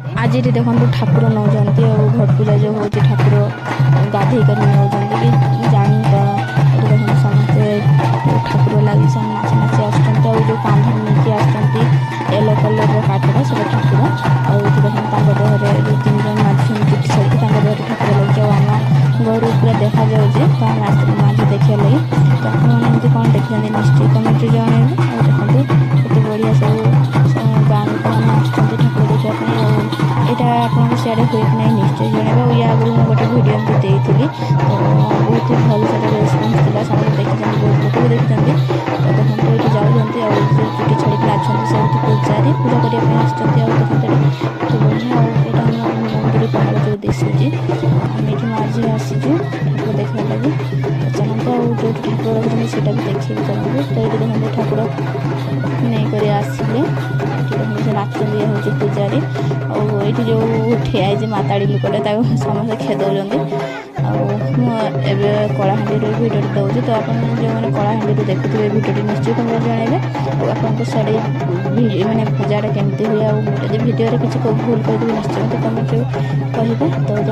आज ये देखो ठाकुर नौजती और घट पूजा जो हो ठाकुर गाधे कर नौजती कि जानी कौन ये देखो समस्ते ठाकुर लगी नाची नाची आसुँच और जो कांधे नहीं आसुँच येलो कलर काटवा सब ठाकुर और देखो देहरे जो तीन जन नाचुन चुटी छड़ी देहरे ठाकुर लगे आम घर पूरा देखा जाऊे तो आम आज देखा लगे तो आपमती कौन देखते निश्चय कमेंट जनइबे और देखते केते बढ़िया सब गाँव लोक मैंने आसुँच ठाकुर देखापी यहाँ आपको सियाड़े हुए कि नहीं निश्चय जनइबे और या आगुरी मुझे गोटे भिडियो एमती देती तो बहुत ही भल से रेस्पन्स था समस्त देखते बहुत लोग भी देखते तो देखते ये जाऊँगी और चुटी छड़ी नाचुँच से पूजारी पूजा करने आसुँच और देखते तो बढ़िया और यहाँ मंदिर पहाड़ जो दिशुची आम ये आज आसीचु ठाकुर देखा लगे तो चलते और जो ठाकुर रखते से भी देखिए चलते तो ये देखते ठाकुर नहीं कर आसिले देखते नाचुँच ये हूँ पूजारी और ये जो ठिया माताड़ी लुकटे समस्त खेदौंट और कलाहांडी भिडियो दूसरी तो आप जो मैंने कलाहांडी देखुए भिडियो निश्चय कमेंट जनइबे और आपको साड़ी मैंने पूजाटा केमती हुए और भिडियो किसी भूल कर निश्चय कमेंट कहे तो